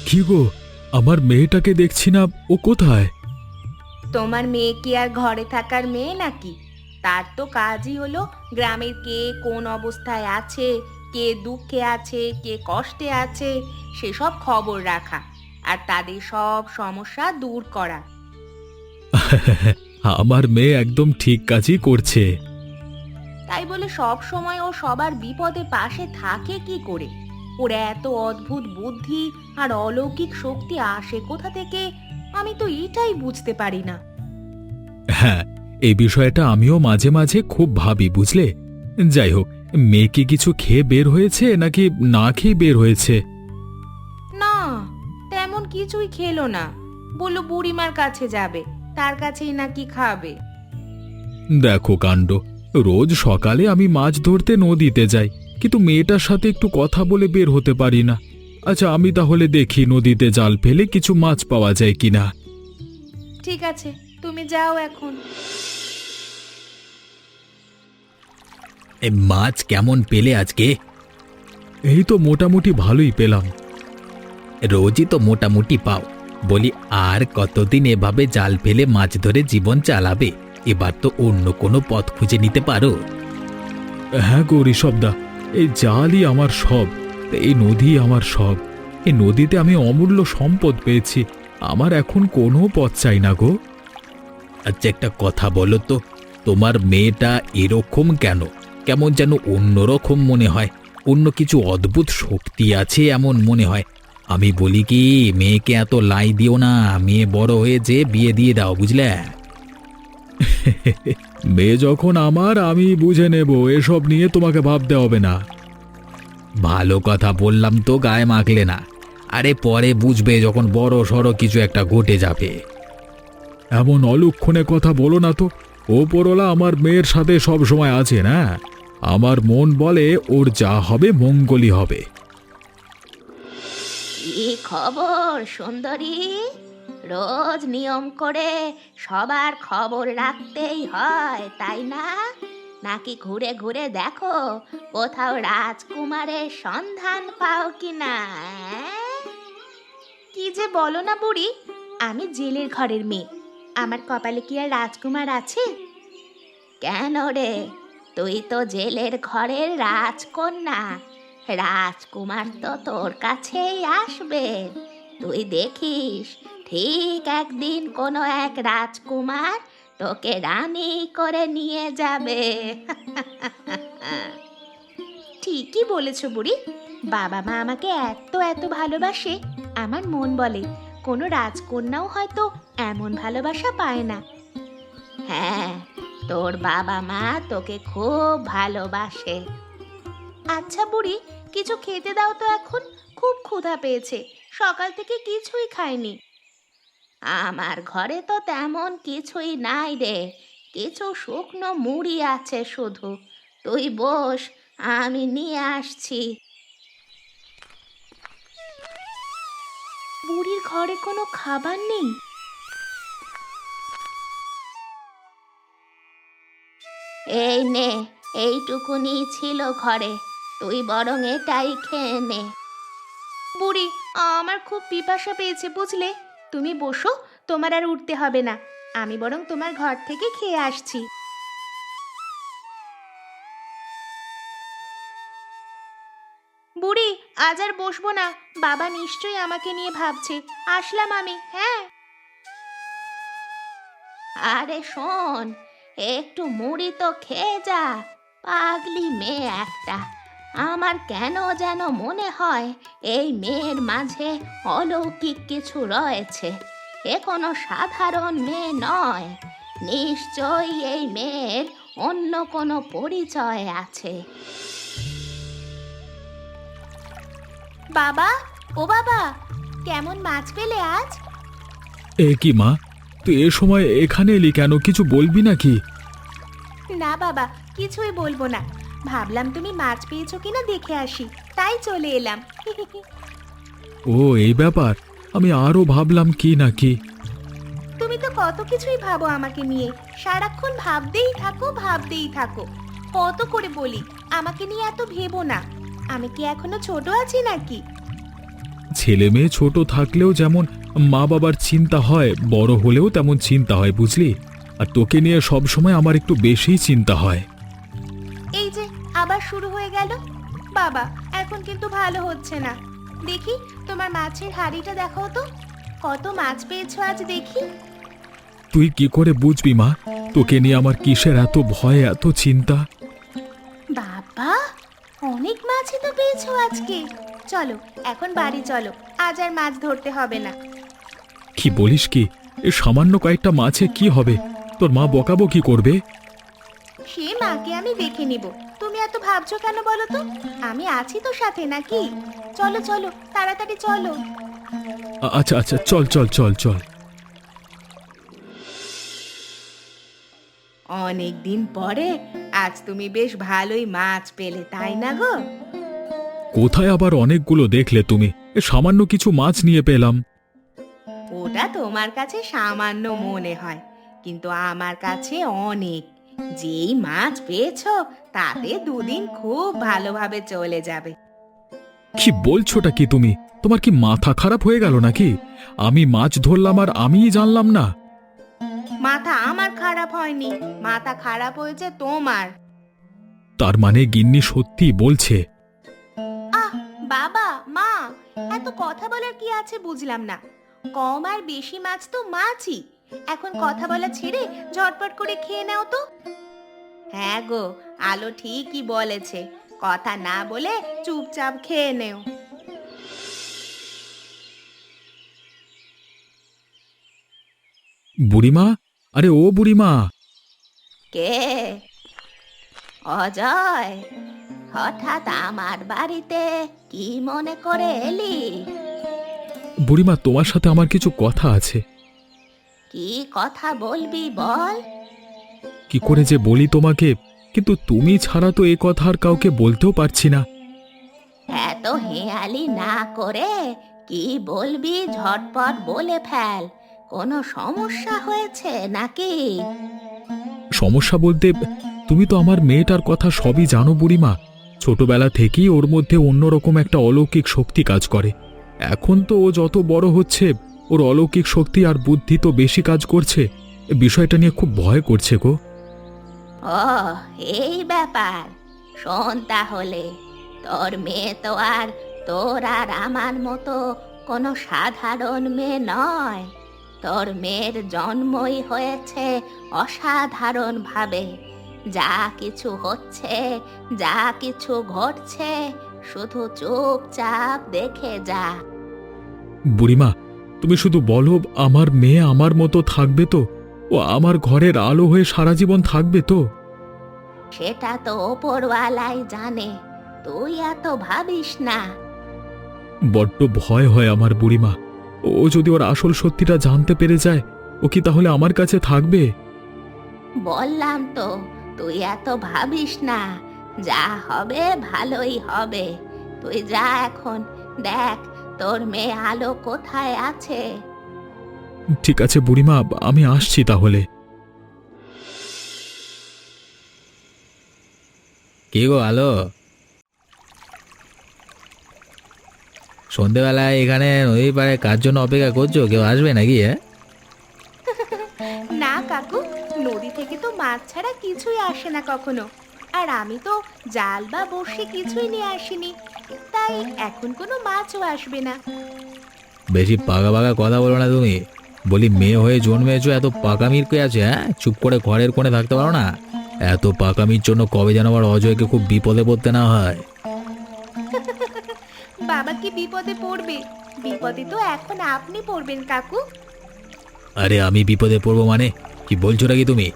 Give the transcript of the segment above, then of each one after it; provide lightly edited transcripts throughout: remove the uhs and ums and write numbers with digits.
কি গো, আমার মেয়েটাকে দেখছি না, ও কোথায়? তোমার মেয়ে কি আর ঘরে থাকার মেয়ে নাকি? তার তো কাজই হলো গ্রামের কে কোন অবস্থায় আছে, কে দুঃখে আছে, কে কষ্টে আছে, সেসব খবর রাখা আর তাদের সব সমস্যা দূর করা। আমার মেয়ে একদম ঠিক কাজই করছে। তাই বলে সব সময় ও সবার বিপদে পাশে থাকে কি করে? ওর এত অদ্ভুত বুদ্ধি আর অলৌকিক শক্তি আসে কোথা থেকে? আমি তো এটাই বুঝতে পারি না। হ্যাঁ, এই বিষয়টা আমিও মাঝে মাঝে খুব ভাবি, বুঝলে। যাই হোক, মেয়ে কি কিছু খেয়ে বের হয়েছে নাকি না খেয়ে বের হয়েছে? না, তেমন কিছুই খেলো না। বললো বুড়িমার কাছে যাবে, তার কাছেই নাকি খাবে। দেখো কাণ্ড, রোজ সকালে আমি মাছ ধরতে নদীতে যাই, কিন্তু মেয়েটার সাথে একটু কথা বলে বের হতে পারি না। আচ্ছা, আমি তাহলে দেখি নদীতে জাল ফেলে কিছু মাছ পাওয়া যায় কিনা। ঠিক আছে, তুমি যাও এখন। মাছ কেমন পেলে আজকে? এই তো মোটামুটি ভালোই পেলাম। রোজই তো মোটামুটি পাও। বলি, আর কতদিন এভাবে জাল ফেলে মাছ ধরে জীবন চালাবে? এবার তো অন্য কোনো পথ খুঁজে নিতে পারো। হ্যাঁ গো ঋষভদা, এই জালই আমার সব, এই নদী আমার সব। এই নদীতে আমি অমূল্য সম্পদ পেয়েছি, আমার এখন কোনো পথ চাই না গো। আচ্ছা, একটা কথা বলো তো, তোমার মেয়েটা এরকম কেন? কেমন যেন অন্যরকম মনে হয়, অন্য কিছু অদ্ভুত শক্তি আছে এমন মনে হয়। আমি বলি কি, মেয়েকে এত লাই দিও না, মেয়ে বড় হয়েছে, বিয়ে দিয়ে দাও, বুঝলে? মেয়ে যখন আমার, আমি বুঝে নেব, এসব নিয়ে তোমাকে ভাবতে হবে না। ভালো কথা বললাম তো গায়ে মাখলে না। আরে পরে বুঝবে যখন বড় সড়ো কিছু একটা ঘটে যাবে। এমন অলক্ষণে কথা বলো না তো। ওপরওয়ালা আমার মেয়ের সাথে সব সময় আছে না। আমার মন বলে ওর যা হবে মঙ্গলই হবে। কি খবর সুন্দরী? রোজ নিয়ম করে সবার খবর রাখতেই হয়, তাই না? নাকি ঘুরে ঘুরে দেখো কোথাও রাজকুমারের সন্ধান পাও কিনা? কি যে বলো না বুড়ি, আমি জেলের ঘরের মেয়ে, আমার কপালে কি আর রাজকুমার আছে? কেন রে, তুই তো জেলের ঘরের রাজকন্যা, রাজকুমার তো তোর কাছেই আসবে। তুই দেখিস, ঠিক একদিন কোনো এক রাজকুমার তোকে রানী করে নিয়ে যাবে। ঠিকই বলেছ বুড়ি, বাবা মা আমাকে এত এত ভালোবাসে, আমার মন বলে কোনো রাজকন্যাও হয়তো এমন ভালোবাসা পায় না। হ্যাঁ, তোর বাবা মা তোকে খুব ভালোবাসে। আচ্ছা বুড়ি, কিছু খেতে দাও তো এখন, খুব ক্ষুধা পেয়েছে, সকাল থেকে কিছুই খাইনি। আমার ঘরে তো তেমন কিছুই নাই রে, কিছু শুকনো মুড়ি আছে শুধু। তুই বস, আমি নিয়ে আসছি। বুড়ির ঘরে কোনো খাবার নেই? এই নে, এইটুকুনি ছিল ঘরে, তুই বরং এটাই খেয়ে নে। বুড়ি, আমার খুব পিপাসা পেয়েছে বুঝলে, তুমি বসো, তোমার আর উঠতে হবে না, আমি বরং তোমার ঘর থেকে খেয়ে আসছি। বুড়ি, আজ আর বসবো না, বাবা নিশ্চয়ই আমাকে নিয়ে ভাবছে, আসলাম আমি, হ্যাঁ। আরে শোন, একটু মুড়ি তো খেয়ে যা, পাগলি মেয়ে একটা। আমার কেন যেন মনে হয় এই মেয়ের মাঝে অলৌকিক কিছু রয়েছে, এ কোনো সাধারণ মেয়ে নয়, নিশ্চয়ই এই মেয়ের অন্য কোনো পরিচয় আছে। বাবা, ও বাবা, কেমন মাছ পেলে আজ? এ কি মা, তুই এ সময় এখানে এলি কেন? কিছু বলবি নাকি? না বাবা, কিছুই বলবো না, ভাবলাম তুমি মাছ পেয়েছো কিনা দেখে আসি, তাই চলে এলাম। ও, এই ব্যাপার। আমি আরো ভাবলাম কি নাকি। তুমি তো কত কিছুই ভাবো আমাকে নিয়ে, সারাক্ষণ ভাবতেই থাকো ভাবতেই থাকো। কত করে বলি আমাকে নিয়ে এত ভেবো না, আমি কি এখনো ছোট আছি নাকি? ছেলে মেয়ে ছোট থাকলেও যেমন মা বাবার চিন্তা হয়, বড় হলেও তেমন চিন্তা হয়, বুঝলি? আর তোকে নিয়ে সব সময় আমার একটু বেশিই চিন্তা হয়। এই যে আবার শুরু হয়ে গেল। বাবা, এখন কিন্তু ভালো হচ্ছে না। দেখি তোমার মাছের হাঁড়িটা দেখাও তো, কত মাছ পেয়েছো আজ দেখি। তুই কি করে বুঝবি মা, তোকে নিয়ে আমার কিসের এত ভয়, এত চিন্তা? বাবা, অনেক মাছই তো পেয়েছো আজকে। চলো এখন বাড়ি চলো, আজ আর মাছ ধরতে হবে না। কি বলিস কি? এ সামান্য কয়েকটা মাছে কি হবে? তোর মা বকাবকি করবে। সে মাকে আমি দেখে নিব, তুমি এত ভাবছো কেন বলো তো? আমি আছি তো সাথে, নাকি? চলো চলো তাড়াতাড়ি চলো। আচ্ছা আচ্ছা, চল চল চল চল। অনেক দিন পরে আজ তুমি বেশ ভালোই মাছ পেলে, তাই না গো? কোথায় আবার অনেকগুলো দেখলে তুমি? এ সামান্য কিছু মাছ নিয়ে পেলাম। ওটা তোমার কাছে সামান্য মনে হয়, কিন্তু আমার কাছে অনেক। যেই মাছ পেয়েছো তাতে দুদিন খুব ভালোভাবে চলে যাবে। কি বলছোটা কি তুমি? তোমার কি মাথা খারাপ হয়ে গেল নাকি? আমি মাছ ধরলাম আর আমিই জানলাম না? মাথা আমার খারাপ হয়নি, মাথা খারাপ হয়েছে তোমার। তার মানে গিন্নি সত্যি বলছে? আহ বাবা, মা, এত কথা বলার কি আছে বুঝলাম না। কম আর বেশি মাছ তো মাছই। এখন কথা বলা ছেড়ে ঝটপট করে খেয়ে নাও তো। হ্যাঁ গো, আলো ঠিকই বলেছে, কথা না বলে চুপচাপ খেয়ে নেও। বুড়িমা, আরে ও বুড়িমা! কে? অজয়, হঠাৎ আমার বাড়িতে কি মনে করে এলি? বুড়িমা, তোমার সাথে আমার কিছু কথা আছে। কি কথা বলবি বল। কি করে যে বলি তোমাকে, কিন্তু তুমি ছাড়া তো এ কথা আর কাউকে বলতেও পারছি না। এত হেয়ালি না করে কি বলবি ঝটপট বলে ফেল। কোনো সমস্যা হয়েছে নাকি? সমস্যা বলতে, তুমি তো আমার মেয়েটার কথা সবই জানো বুড়িমা। ছোটবেলা থেকেই ওর মধ্যে অন্যরকম একটা অলৌকিক শক্তি কাজ করে। এখন তো ও যত বড় হচ্ছে, ওর অলৌকিক শক্তি আর বুদ্ধি তো বেশি কাজ করছে। এ বিষয়টা নিয়ে খুব ভয় করছে গো। ও, এই ব্যাপার। শোন তাহলে, তোর মেয়ে তো আর তোর আর আমার মতো কোনো সাধারণ মেয়ে নয়। তোর মেয়ের জন্মই হয়েছে অসাধারণ ভাবে। যা কিছু হচ্ছে, যা কিছু ঘটছে, শুধু চুপচাপ দেখে যা। বুড়িমা, তুমি শুধু বলো, আমার মেয়ে আমার মতো থাকবে তো? ও আমার ঘরের আলো হয়ে সারা জীবন থাকবে তো? সেটা তো ওপরওয়ালাই জানে, তুই এত ভাবিস না। বড্ড ভয় হয় আমার বুড়িমা। ও যদি ওর আসল সত্যিটা জানতে পেরে যায়, ও কি তাহলে আমার কাছে থাকবে? বললাম তো, তুই এত ভাবিস না। যা হবে ভালোই হবে। তুই যা এখন, দেখ তোর মেয়ে আলো কোথায় আছে। ঠিক আছে বুড়িমা, আমি আসছি তাহলে। কে গো আলো? সন্ধেবেলায় এখানে নদীর পাড়ে কার জন্য অপেক্ষা করছো? কেউ আসবে নাকি? না কাকু, নদী থেকে তো মাছ ছাড়া কিছুই আসে না কখনো। আর আমি তো জাল বা বড়শি কিছুই নিয়ে আসিনি, তাই এখন কোনো মাছও আসবে না। বেশি পাকা পাকা কথা বলো না তুমি। বলি, মেয়ে হয়ে জন্মেছো, এত পাকামির কে আছে? হ্যাঁ, চুপ করে ঘরের কোণে থাকতে পারো না? এত পাকামির জন্য কবে যেন আবার অজয়কে খুব বিপদে পড়তে না হয়। বাবা কি বিপদে পড়বে? বিপদে তো এখন আপনি পড়বেন কাকু। আরে আমি বিপদে পড়বো মানে? কি বলছো নাকি তুমি?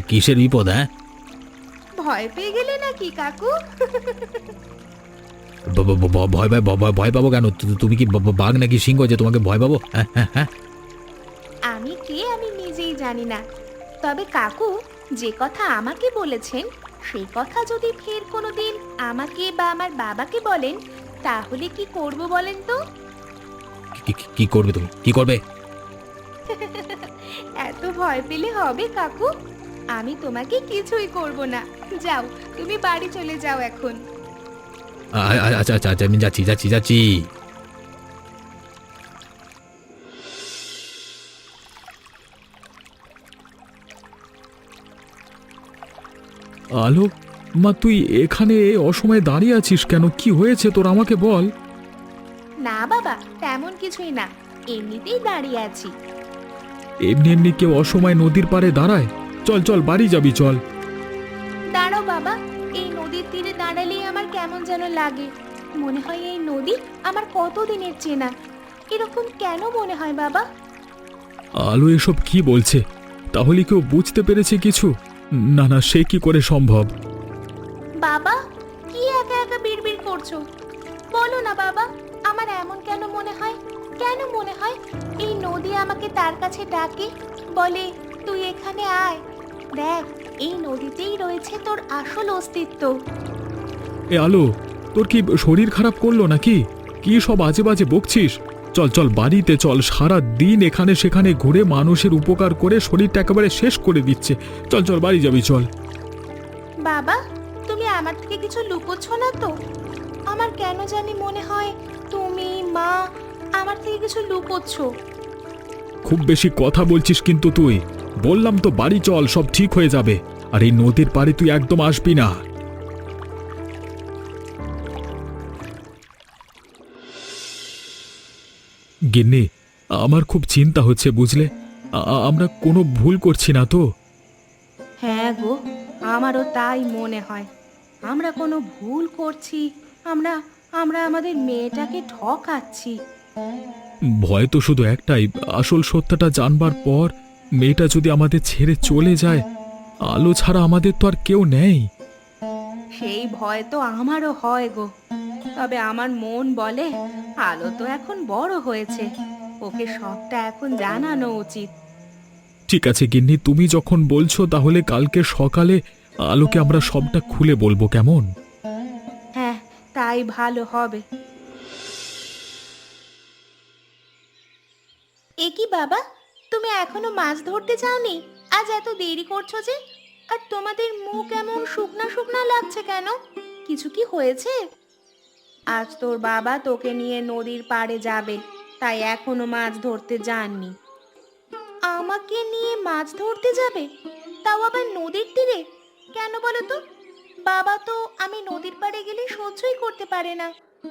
কিসের বিপদ? হ্যাঁ, ভয় পেয়ে গেলে নাকি কাকু? ভয় পাবো কেন? তুমি কি বাঘ নাকি সিংহ যে তোমাকে ভয় পাবো? হ্যাঁ হ্যাঁ হ্যাঁ। আমি কে আমি নিজেই জানি না, তবে কাকু যে কথা আমাকে বলেছেন সেই কথা যদি ফের কোনোদিন আমাকে বা আমার বাবাকে বলেন, তাহলে কি করব বলেন তো? কি করবে তুমি? কি করবে? এত ভয় পেলে হবে কাকু? আমি তোমাকে কিছুই করব না। যাও, তুমি বাড়ি চলে যাও এখন। আচ্ছা আচ্ছা আচ্ছা, আমি যাচ্ছি যাচ্ছি যাচ্ছি। আলো, মা তুই এখানে অসময়ে দাঁড়িয়ে আছিস কেন? কি হয়েছে তোর, আমাকে বল। না বাবা, তেমন কিছুই না, এমনিতেই দাঁড়িয়ে আছি। এমনি এমনি কেউ অসময়ে নদীর পাড়ে দাঁড়ায়? চল চল, বাড়ি যাবি, চল। দাঁড়াও বাবা, এই নদীর তীরে দাঁড়ালেই আমার কেমন যেন লাগে। মনে হয় এই নদী আমার কতদিনের চেনা। এরকম কেন মনে হয় বাবা? আলো এসব কি বলছে? তাহলে কেউ বুঝতে পেরেছে কিছু? না না, সে কি করে সম্ভব? বাবা, কি একা একা বিড়বিড় করছো? বলো না বাবা, আমার এমন কেন মনে হয়? কেন মনে হয় এই নদী আমাকে তার কাছে ডাকে, বলে তুই এখানে আয়, দেখ এই নদীতেই রয়েছে তোর আসল অস্তিত্ব। এ আলো, তোর কি শরীর খারাপ করলো নাকি? কি সব আজে বাজে বকছিস? চল চল, বাড়িতে চল। সারা দিন এখানে সেখানে ঘুরে মানুষের উপকার করে শরীরটা একেবারে শেষ করে দিচ্ছে। চল চল, বাড়ি যাবি, চল। বাবা, তুমি আমার থেকে কিছু লুকোচ্ছ না তো? আমার কেন জানি মনে হয় তুমি, মা, আমার থেকে কিছু লুকোচ্ছ। খুব বেশি কথা বলছিস কিন্তু তুই। বললাম তো বাড়ি চল, সব ঠিক হয়ে যাবে। আর এই নদীর পাড়ে তুই একদম আসবি না। গিন্নি, আমার খুব চিন্তা হচ্ছে বুঝলে। আমরা কোনো ভুল করছি না তো? হ্যাঁ গো, আমারও তাই মনে হয়। আমরা কোনো ভুল করছি, আমরা আমরা আমাদের মেয়েটাকে ঠকাচ্ছি। ভয় তো শুধু একটাই, আসল সত্যটা জানবার পর মেয়েটা যদি আমাদের ছেড়ে চলে যায়, আলো ছাড়া আমাদের তো আর কেউ নেই। সেই ভয় তো আমারও হয় গো। তবে আমার মন বলে আলো তো এখন বড় হয়েছে, ওকে সবটা এখন জানানো উচিত। ঠিক আছে গিন্নি, তুমি যখন বলছো তাহলে কালকে সকালে আলোকে আমরা সবটা খুলে বলবো, কেমন? হ্যাঁ, তাই ভালো হবে। এ কি বাবা, তুমি এখনো মাছ ধরতে যাওনি? আজ এত দেরি করছো যে? আর তোমাদের মুখ এমন শুকনা শুকনা লাগছে কেন? কিছু কি হয়েছে? আজ তোর বাবা তোকে নিয়ে নদীর পাড়ে যাবে, তাই এখনো মাছ ধরতে যাননি। আমাকে নিয়ে মাছ ধরতে যাবে? তাও আবার নদীর তীরে? কেন বলো তো? বাবা তো আমি নদীর পাড়ে গেলে সহ্যই করতে পারে না।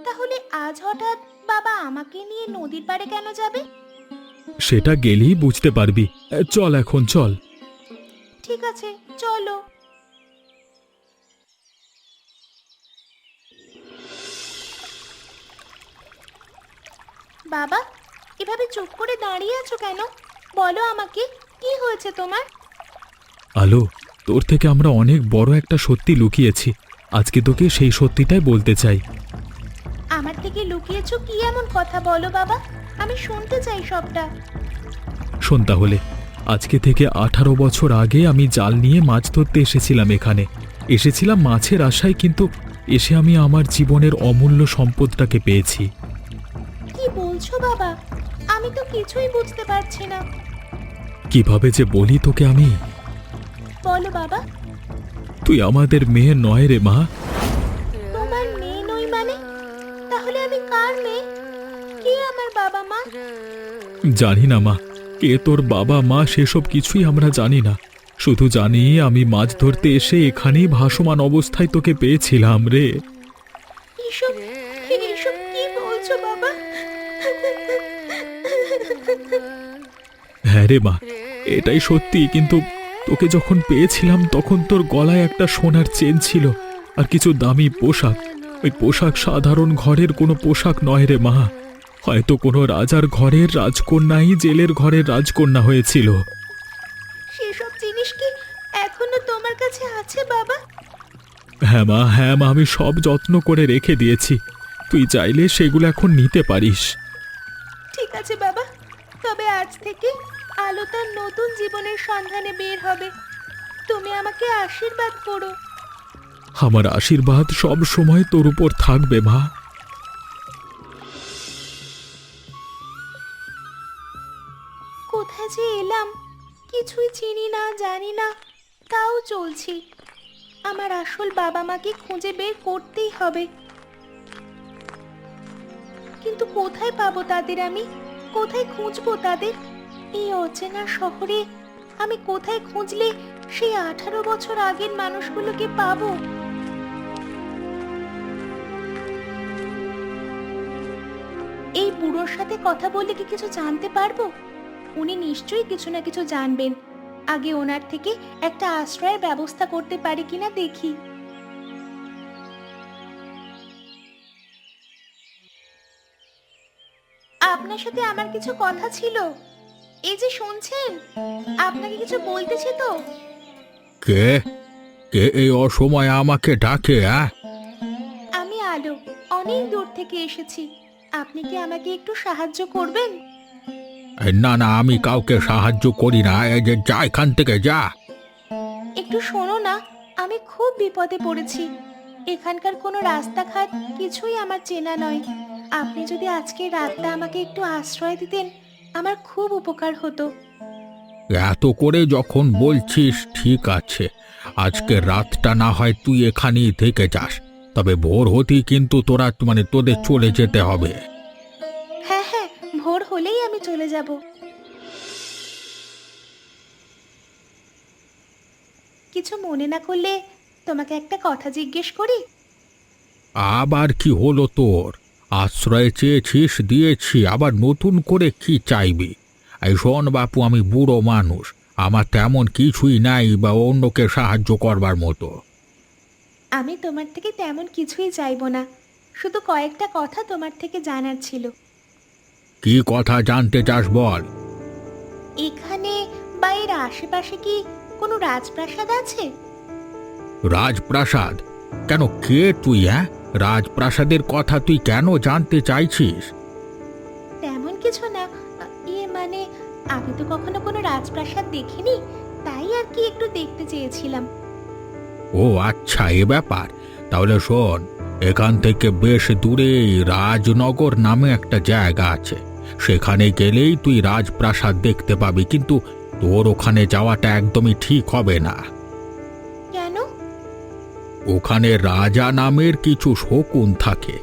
তাহলে আজ হঠাৎ বাবা আমাকে নিয়ে নদীর পাড়ে কেন যাবে? সেটা গেলেই বুঝতে পারবি। চল এখন, চল। ঠিক আছে, চলো। বাবা, এভাবে চুপ করে দাঁড়িয়ে আছো কেন? বলো আমাকে, কি হয়েছে তোমার? আলো, তোর থেকে আমরা অনেক বড় একটা সত্যি লুকিয়েছি। আজকে তোকে সেই সত্যিটাই বলতে চাই। আমার থেকে লুকিয়েছো কি এমন কথা, বলো বাবা, আমি শুনতে চাই সবটা। শোন তাহলে, আজকে থেকে 18 বছর আগে আমি জাল নিয়ে মাছ ধরতে এসেছিলাম এখানে। এসেছিলাম মাছের আশায়, কিন্তু এসে আমি আমার জীবনের অমূল্য সম্পদটাকে পেয়েছি। কি বলছো বাবা? আমি তো কিছুই বুঝতে পারছি না। কিভাবে যে বলি তোকে আমি। বলো বাবা। তুই আমাদের মেয়ে নয় রে মা। তোমার মেয়ে নই মানে? তাহলে আমি কার মেয়ে? কে আমার বাবা মা? জানি না মা, কে তোর বাবা মা সেসব কিছুই আমরা জানি না। শুধু জানি আমি মাছ ধরতে এসে এখানেই ভাসমান অবস্থায় তোকে পেয়েছিলাম রে। এসব এসব কি বলছো বাবা? হ্যাঁ রে মা, এটাই সত্যি। কিন্তু তোকে যখন পেয়েছিলাম তখন তোর গলায় একটা সোনার চেন ছিল আর কিছু দামি পোশাক। ওই পোশাক সাধারণ ঘরের কোনো পোশাক নয় রে মা। হয়তো কোনো রাজার ঘরের রাজকন্যাই জেলের ঘরের রাজকন্যা হয়েছিল। সেসব জিনিস কি এখনো তোমার কাছে আছে বাবা? হ্যাঁ মা, হ্যাঁ মা, আমি সব যত্ন করে রেখে দিয়েছি। তুই চাইলে সেগুলো এখন নিতে পারিস। ঠিক আছে বাবা, তবে আজ থেকে আলো তার নতুন জীবনের সন্ধানে বের হবে। তুমি আমাকে আশীর্বাদ করো। আমার আশীর্বাদ সব সময় তোর উপর থাকবে মা। কোথায় যে এলাম, কিছুই চিনি না, জানি না, তাও চলছি। আমার আসল বাবা মাকে খুঁজে বের করতেই হবে। কিন্তু কোথায় পাবো তাদের আমি? কোথায় খুঁজবো তাদের? এই অচেনা শহরে আমি কোথায় খুঁজলে সেই 18 বছর আগের মানুষগুলোকে পাবো। এই বুড়োর সাথে কথা বললে কি কিছু জানতে পারবো? উনি নিশ্চয়ই কিছু না কিছু জানবেন। আগে ওনার থেকে একটা আশ্রয়ের ব্যবস্থা করতে পারি কিনা দেখি। আপনার সাথে আমার কিছু কথা ছিল। এই যে শুনছেন, আপনাকে কিছু বলতেছি তো। কে কে এই অসময়ে আমাকে ডাকে? আমি আলো, অনেক দূর থেকে এসেছি। আপনি কি আমাকে একটু সাহায্য করবেন? না না, আমি কাউকে সাহায্য করি না। এই যে যা এখান থেকে, যা। একটু শোনো না, আমি খুব বিপদে পড়েছি। এখানকার কোনো রাস্তাঘাট কিছুই আমার চেনা নয়। আপনি যদি আজকে রাতটা আমাকে একটু আশ্রয় দিতেন, আমার খুব উপকার হতো। এত করে যখন বলছিস, ঠিক আছে, আজকে রাতটা না হয় তুই এখানেই থেকে যাস, তবে ভোর হতেই কিন্তু তোদের চলে যেতে হবে। হ্যাঁ হ্যাঁ, ভোর হলেই আমি চলে যাব। কিছু মনে না করলে তোমাকে একটা কথা জিজ্ঞেস করি? আবার কি হলো তোর? আশ্রয় চেয়েছিস, দিয়েছি, আবার নতুন করে কি চাইবি? এই শোন বাপু, আমি বুড়ো মানুষ, আমার তেমন কিছুই নাই বা অন্যকে সাহায্য করবার মতো। আমি তোমার থেকে তেমন কিছুই চাইবো না, শুধু কয়েকটা কথা তোমার থেকে জানার ছিল। কি কথা জানতে চাস বল। এখানে বা এর আশেপাশে কি কোনো রাজপ্রাসাদ আছে? রাজপ্রাসাদ? কেন, কে তুই? রাজপ্রাসাদের কথা তুই কেন জানতে চাইছিস? তেমন কিছু না, মানে আমি তো কখনো কোনো রাজপ্রাসাদ দেখিনি, তাই আর কি একটু দেখতে চেয়েছিলাম। ও আচ্ছা, এ ব্যাপার। তাহলে শোন, এখান থেকে বেশ দূরেই রাজনগর নামে একটা জায়গা আছে। সেখানে গেলেই তুই রাজপ্রাসাদ দেখতে পাবি, কিন্তু তোর ওখানে যাওয়াটা একদমই ঠিক হবে না। কেন? ওখানে রাজা নামের কিছু শকুন থাকে,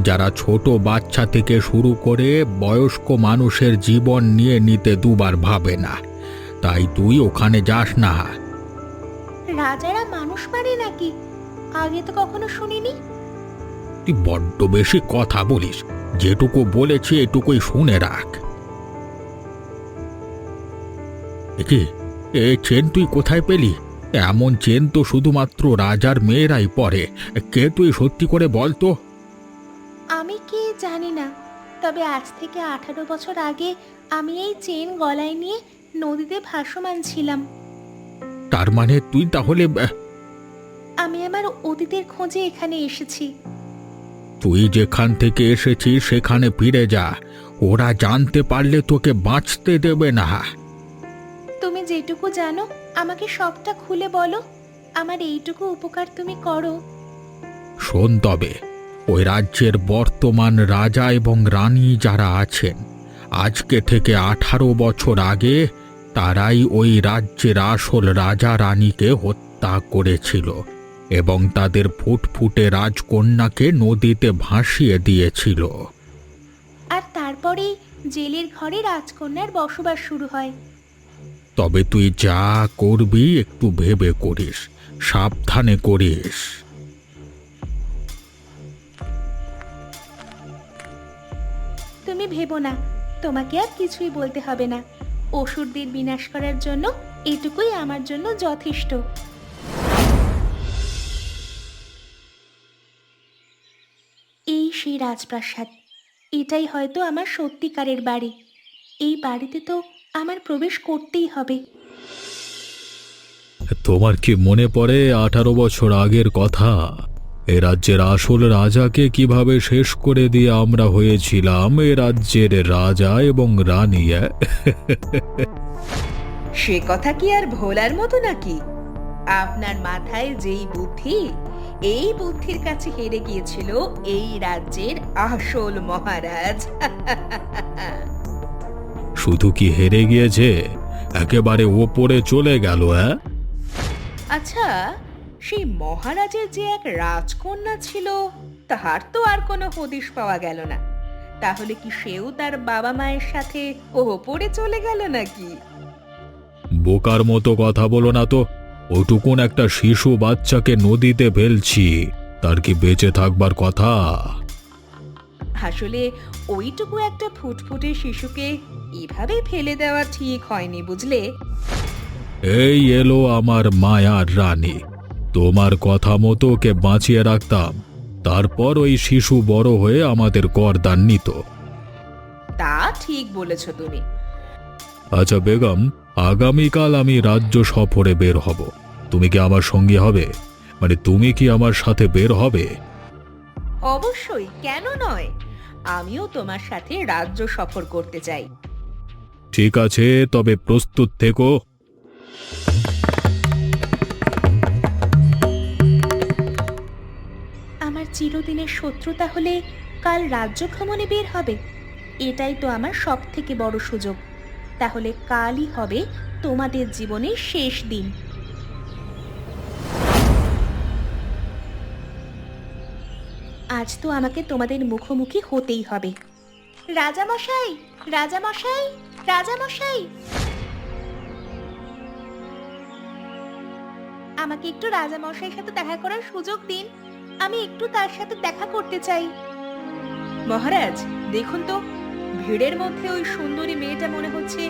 যারা ছোট বাচ্চা থেকে শুরু করে বয়স্ক মানুষের জীবন নিয়ে নিতে দুবার ভাবে না। তাই তুই ওখানে যাস না। রাজারা মানুষ মারে নাকি? আগে তো কখনো শুনিনি। তুই বড্ড বেশি কথা বলিস, যেটুকু বলেছি এটুকুই শুনে রাখ। কি, এই চেন তুই কোথায় পেলি? এমন চেন তো শুধুমাত্র রাজার মেয়েরাই পরে। কে তুই, সত্যি করে বল তো। আমি কি জানি না, তবে আজ থেকে 18 বছর আগে আমি এই চেন গলায় নিয়ে নদীতে ভাসমান ছিলাম। তার মানে তুই তাহলে আমি আমার অতীতের খোঁজে এখানে এসেছি। তুই যেখান থেকে এসেছিস সেখানে ফিরে যা। ওরা জানতে পারলে তোকে বাঁচতে দেবে না। তুমি যেটুকু জানো আমাকে সবটা খুলে বলো, আমার এইটুকু উপকার তুমি করো। শোন তবে, ওই রাজ্যের বর্তমান রাজা এবং রানী যারা আছেন, আজকে থেকে 18 বছর আগে তারাই ওই রাজ্যের আসল রাজা রানীকে হত্যা করেছিল এবং তাদের ফুটফুটে রাজকন্যাকে নদীতে ভাসিয়ে দিয়েছিল। আর তারপরেই জেলের ঘরে রাজকন্যার বসবাস শুরু হয়। তবে তুই যা করবি একটু ভেবে করিস, সাবধানে করিস। তুমি ভেবো না, তোমাকে আর কিছুই বলতে হবে না। অসুরদের বিনাশ করার জন্য এটুকুই আমার জন্য যথেষ্ট। এই সেই রাজপ্রাসাদ, এটাই হয়তো আমার সত্যিকারের বাড়ি। এই বাড়িতে তো আমার প্রবেশ করতেই হবে। তোমার কি মনে পড়ে 18 বছর আগের কথা? এ রাজ্যের আসল রাজাকে কিভাবে শেষ করে দিয়ে আমরা হয়েছিলাম এ রাজ্যের রাজা এবং রানী। সে কথা কি আর ভোলার মতো নাকি? আপনার মাথায় যেই বুদ্ধি, এই বুদ্ধির কাছে হেরে গিয়েছিল এই রাজ্যের আসল মহারাজ। শুধু কি হেরে গিয়েছে, একেবারে ওপরে চলে গেল। আচ্ছা, সেই মহারাজের যে এক রাজকন্যা ছিল, তার তো আর কোনো হদিশ পাওয়া গেল না। তাহলে কি সেও তার বাবা মায়ের সাথে ওপরে চলে গেল নাকি? বোকার মতো কথা বলো না তো। ওটুকুন একটা শিশু বাচ্চাকে নদীতে ফেলছি, তার কি বেঁচে থাকবার কথা? আসলে ওইটুকু একটা ফুটফুটে শিশুকে এভাবে ফেলে দেওয়া ঠিক হয়নি, বুঝলে? এই এলো আমার মায়ার রানী। তোমার কথা মতো ওকে বাঁচিয়ে রাখতাম, তারপর ওই শিশু বড় হয়ে আমাদের গর্দান নিত। তা ঠিক বলেছো তুমি। আচ্ছা বেগম, আগামীকাল আমি রাজ্য সফরে বের হব। তুমি কি আমার সঙ্গী হবে? মানে তুমি কি আমার সাথে বের হবে? অবশ্যই, কেন নয়? আমিও তোমার সাথে রাজ্য সফর করতে চাই। ঠিক আছে, তবে প্রস্তুত থেকো। আমার চিরদিনের শত্রু তাহলে কাল রাজ্য ভ্রমণে বের হবে? এটাই তো আমার সব থেকে বড় সুযোগ। তাহলে কালই হবে তোমাদের জীবনের শেষ দিন। আজ তো আমাকে তোমাদের মুখোমুখি হতেই হবে। রাজামশাই, রাজামশাই, রাজামশাই, আমাকে একটু রাজামশাইয়ের সাথে দেখা করার সুযোগ দিন। আমি একটু তার সাথে দেখা করতে চাই। মহারাজ, দেখুন তো, ভিড়ের মধ্যে ওই সুন্দরী মেয়েটা মনে হচ্ছে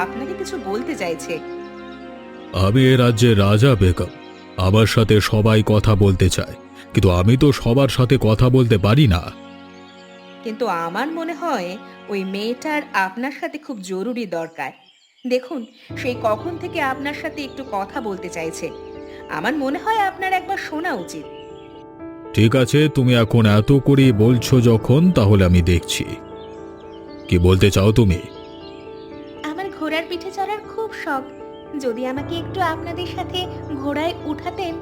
আপনাকে কিছু বলতে চাইছে। আমি এ রাজ্যের রাজা বেগম, আমার সাথে সবাই কথা বলতে চায়, কিন্তু আমি তো সবার সাথে কথা বলতে পারি না। কিন্তু আমার মনে হয় ওই মেয়েটার আপনার সাথে খুব জরুরি দরকার। দেখুন, সেই কখন থেকে আপনার সাথে একটু কথা বলতে চাইছে। আমার মনে হয় আপনার একবার শোনা উচিত। ঠিক আছে, তুমি এখন এত করে বলছো যখন, তাহলে আমি দেখছি। কি বলতে চাও তুমি? আমার ঘোড়ার পিঠে চড়ার খুব শখ। যদি আমাকে একটু আপনাদের সাথে ঘোড়ায় উঠাতেন।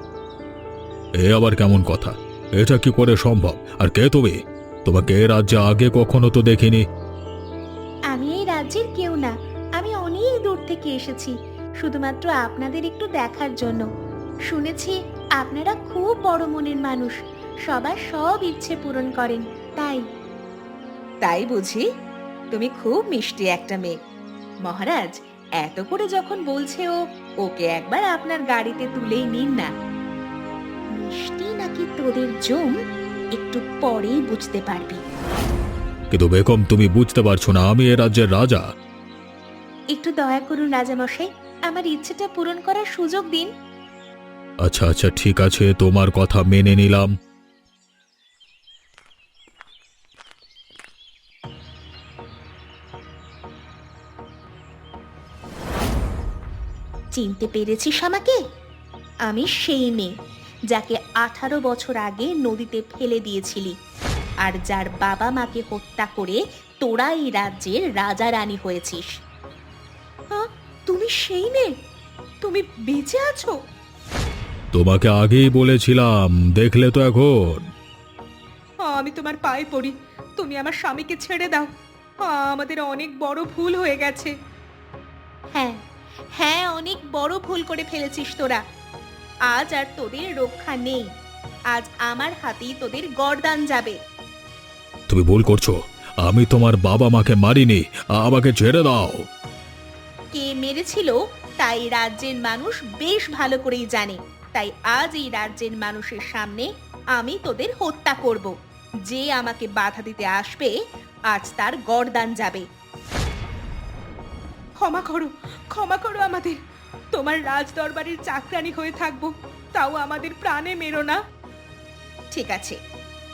এ আবার কেমন কথা? এটা কি করে সম্ভব? আর কে তুমি? তোমাকে এ রাজ্যে আগে কখনো তো দেখিনি। আমি এই রাজ্যের কেউ না। আমি অনেক দূর থেকে এসেছি শুধুমাত্র আপনাদের একটু দেখার জন্য। শুনেছি আপনারা খুব বড় মনের মানুষ, সবার সব ইচ্ছে পূরণ করেন। তাই তাই বুঝি? তুমি খুব মিষ্টি একটা মেয়ে। মহারাজ এত করে যখন বলছে ওকে একবার আপনার গাড়িতে তুলেই নিন না। মিষ্টি নাকি তোদের জম একটু পরেই বুঝতে পারবি। কিন্তু বেগম, তুমি বুঝতে পারছো না আমি এ রাজ্যের রাজা। একটু দয়া করুন রাজামশাই, আমার ইচ্ছেটা পূরণ করার সুযোগ দিন। আচ্ছা আচ্ছা, ঠিক আছে, তোমার কথা মেনে নিলাম। চিনতে পেরেছিস আমাকে? আমি সেই মেয়ে যাকে 18 বছর আগে নদীতে ফেলে দিয়েছিলি, আর যার বাবা মাকে হত্যা করে তোরা এই রাজ্যের রাজা রানী হয়েছিস। তুমি সেই মেয়ে? তুমি বেঁচে আছো? তোমাকে আগেই বলেছিলাম, দেখলে তো এখন। আমি তোমার পায়ে পড়ি, তুমি আমার স্বামীকে ছেড়ে দাও। আমাদের অনেক বড় ভুল হয়ে গেছে। হ্যাঁ হ্যাঁ, অনেক বড় ভুল করে ফেলেছিস তোরা। আজ আর তোদের রক্ষা নেই। আজ আমার হাতেই তোদের গর্দান যাবে। তুমি ভুল করছো, আমি তোমার বাবা মাকে মারিনি, আমাকে ছেড়ে দাও। কে মেরেছিল তাই রাজ্যের মানুষ বেশ ভালো করেই জানে। তাই আজ এই রাজ্যের মানুষের সামনে আমি তোদের হত্যা করব। যে আমাকে বাধা দিতে আসবে আজ তার গর্দান যাবে। ক্ষমা করো, ক্ষমা করো আমাদের। তোমার রাজ দরবারের চাকরানী হয়ে থাকবো, তাও আমাদের প্রাণে মেরো না। ঠিক আছে,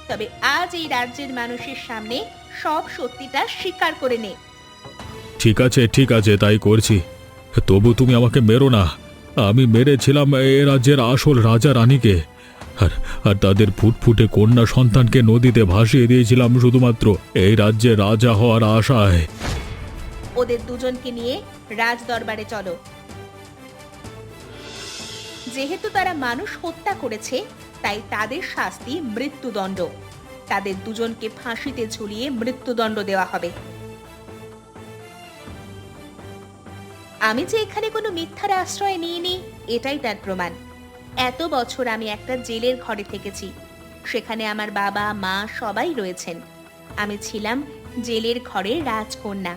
তবে আজ এই রাজ্যের মানুষের সামনে সব সত্যিটা স্বীকার করে নে। ঠিক আছে ঠিক আছে, তাই করছি। তবু তুমি আমাকে মেরো না। আমি মেরেছিলাম এ রাজ্যের আসল রাজা রানীকে, আর আর তাদের ফুটফুটে কন্যা সন্তানকে নদীতে ভাসিয়ে দিয়েছিলাম শুধুমাত্র এই রাজ্যে রাজা হওয়ার আশায়। ওদের দুজনকে নিয়ে রাজ দরবারে চলো। যেহেতু তারা মানুষ হত্যা করেছে, তাই তাদের শাস্তি মৃত্যুদণ্ড। তাদের দুজনকে ফাঁসিতে ঝুলিয়ে মৃত্যুদণ্ড দেওয়া হবে। আমি যে এখানে কোনো মিথ্যার আশ্রয় নিইনি, এটাই তার প্রমাণ। এত বছর আমি একটা জেলের ঘরে থেকেছি। সেখানে আমার বাবা মা সবাই রয়েছেন। আমি ছিলাম জেলের ঘরের রাজকন্যা।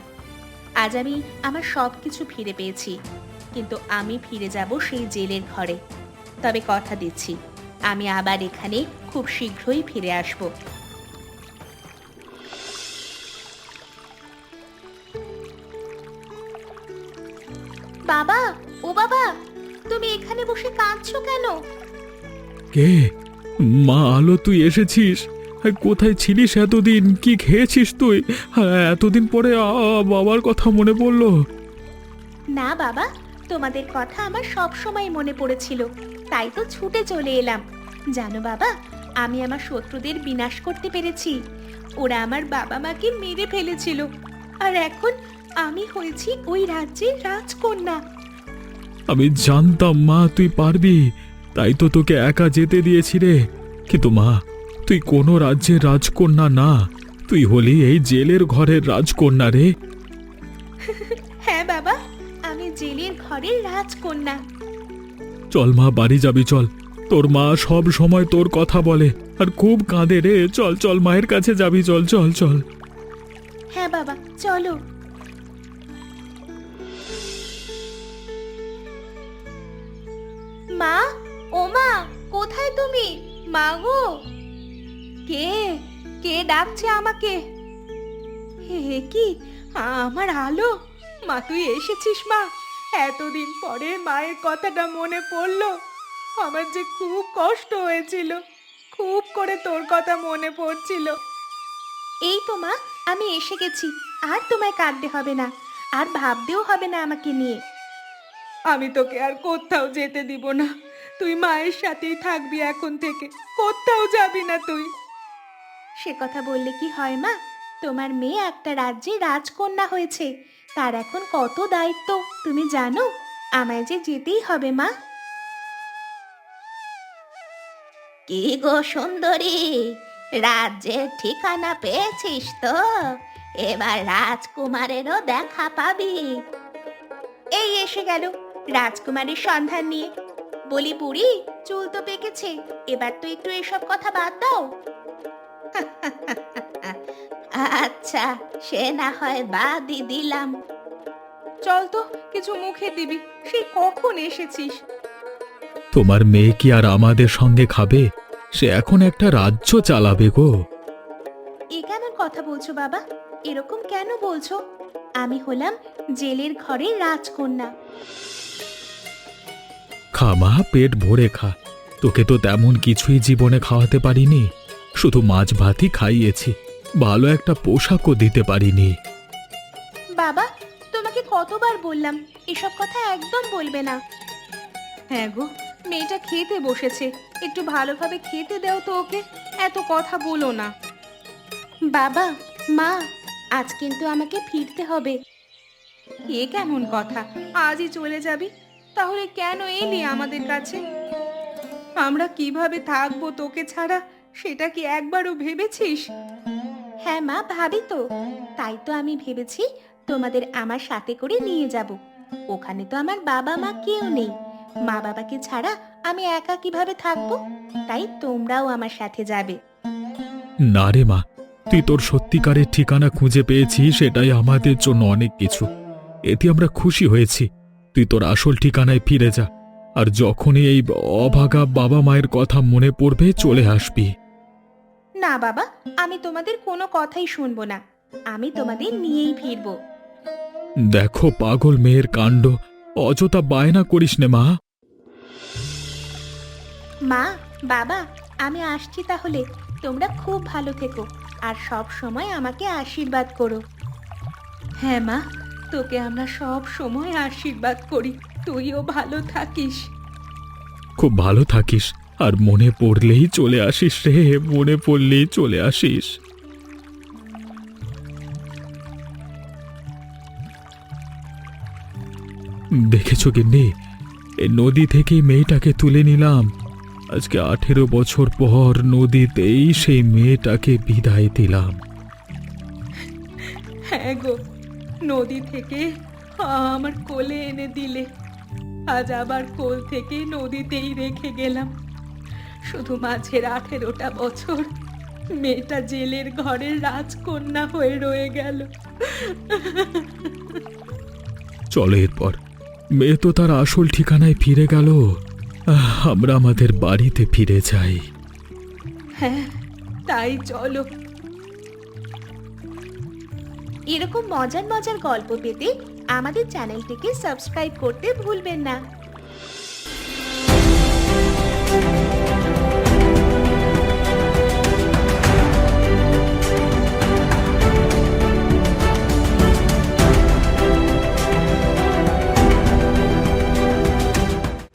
আজ আমি আমার সবকিছু ফিরে পেয়েছি। কিন্তু আমি ফিরে যাব সেই জেলের ঘরে। তবে কথা দিচ্ছি, আমি আবার এখানে খুব শীঘ্রই ফিরে আসব। বাবা, ও বাবা, তুমি এখানে বসে কাঁদছো কেন? কে? মা আলো, তুই এসেছিস? কোথায় ছিলিস এতদিন? কি খেয়েছিস তুই? এতদিন পরে বাবার কথা মনে পড়লো। না বাবা, তোমাদের কথা আমার সব সময় মনে পড়েছিল, তাই তো ছুটে চলে এলাম। জানো বাবা, আমি আমার শত্রুদের বিনাশ করতে পেরেছি। ওরা আমার বাবা মাকে মেরে ফেলেছিল, আর এখন আমি হয়েছি ওই রাজ্যের রাজকন্যা। আমি জানতাম মা তুই পারবি, তাই তো তোকে একা যেতে দিয়েছি রে। কিন্তু মা, তুই কোনো রাজ্যের রাজকন্যা না, তুই হলি এই জেলের ঘরের রাজকন্যা রে। হ্যাঁ বাবা, আমি জেলের ঘরের রাজকন্যা। চল মা, বাড়ি যাবি চল। তোর মা সব সময় তোর কথা বলে আর খুব কাঁদে রে। চল চল, মায়ের কাছে যাবি, চল চল চল। হ্যাঁ বাবা, চলো। মা, ও মা, কোথায় তুমি? মা গো, কে কে ডাকছে আমাকে? হে কি, আমার আলো! মা, তুই এসেছিস মা? এতদিন পরে মায়ের কথাটা মনে পড়লো। আমার যে খুব কষ্ট হয়েছিল, খুব করে তোর কথা মনে পড়ছিল। এই তো মা, আমি এসে গেছি। আর তোমায় কাঁদতে হবে না, আর ভাবতেও হবে না আমাকে নিয়ে। আমি তোকে আর কোথাও যেতে দিব না। তুই মায়ের সাথেই থাকবি এখন থেকে, কোথাও যাবি না তুই। সে কথা বললে কি হয় মা? তোমার মেয়ে একটা রাজ্যে রাজকন্যা হয়েছে, তার এখন কত দায়িত্ব তুমি জানো। আমায় যে যেতেই হবে মা। কি গো সুন্দরী, রাজ্যের ঠিকানা পেয়েছিস তো? এবার রাজকুমারেরও দেখা পাবি। এই এসে গেল রাজকুমারীর সন্ধান নিয়ে। বলি বুড়ি, চুল তো পেকেছে, এবার তো একটু এসব কথা বাদ দাও। আচ্ছা, সে না হয় বাদই দিলাম। চল তো, কিছু মুখে দিবি। সেই কখন এসেছিস? তোমার মেয়ে কি আর আমাদের সঙ্গে খাবে? সে এখন একটা রাজ্য চালাবে গো। এ কেমন কথা বলছো বাবা? এরকম কেন বলছো? আমি হলাম জেলের ঘরের রাজকন্যা। খা মা, পেট ভরে খা। তোকে তো তেমন কিছুই জীবনে খাওয়াতে পারিনি, শুধু মাছ ভাতই খাইয়েছি, ভালো একটা পোশাকও দিতে পারিনি। বাবা, তোমাকে কতবার বললাম এসব কথা একদম বলবে না। হ্যাঁ গো, মেয়েটা খেতে বসেছে, একটু ভালোভাবে খেতে দাও তো ওকে, এত কথা বলো না। বাবা, মা, আজ কিন্তু আমাকে ফিরতে হবে। এ কেমন কথা? আজই চলে যাবি? তাহলে কেন এলি আমাদের কাছে? আমরা কিভাবে থাকবো তোকে ছাড়া, সেটা কি একবারও ভেবেছিস? হ্যাঁ মা, ভাবি তো। তাই তো আমি ভেবেছি তোমাদের আমার সাথে করে নিয়ে যাব। ওখানে তো আমার বাবা মা কেউ নেই, মা বাবাকে ছাড়া আমি একা কিভাবে থাকবো? তাই তোমরাও আমার সাথে যাবে। না রে মা, তুই তোর সত্যিকারের ঠিকানা খুঁজে পেয়েছিস, সেটাই আমাদের জন্য অনেক কিছু। এতে আমরা খুশি হয়েছি। তুই তোর আসল ঠিকানায় ফিরে যা, আর যখনই এই অভাগা বাবা মায়ের কথা মনে পড়বে চলে আসবি। না বাবা, আমি তোমাদের কোনো কথাই শুনবো না। আমি তোমাদের নিয়েই ফিরবো। দেখো পাগল মেয়ের কাণ্ড, অযথা বায়না করিস নে মা। মা, বাবা, আমি আসছি তাহলে। তোমরা খুব ভালো থেকো আর সব সময় আমাকে আশীর্বাদ করো। হ্যাঁ মা, তোকে আমরা সব সময় আশীর্বাদ করি, তুইও ভালো থাকিস। খুব ভালো থাকিস, আর মনে পড়লেই চলে আসিস রে, মনে পড়লেই চলে আসিস। দেখেছো গিন্নি, এই নদী থেকে মেয়েটাকে তুলে নিলাম। আজকে 18 বছর পর নদীতেই সেই মেয়েটাকে বিদায় দিলাম। হ্যাঁ গো, নদী থেকে আমার কোলে এনে দিলে, আজ আবার কোল থেকে নদীতেই রেখে গেলাম। শুধু মাঝের 18টা বছর মেয়েটা জেলের ঘরের রাজকন্যা হয়ে রয়ে গেল। চলো এরপর মেয়ে তো তার আসল ঠিকানায় ফিরে গেল। আমরা আমাদের বাড়িতে ফিরে যাই। হ্যাঁ, তাই চলো। এরকম মজার মজার গল্প পেতে আমাদের চ্যানেলটিকে সাবস্ক্রাইব করতে ভুলবেন না।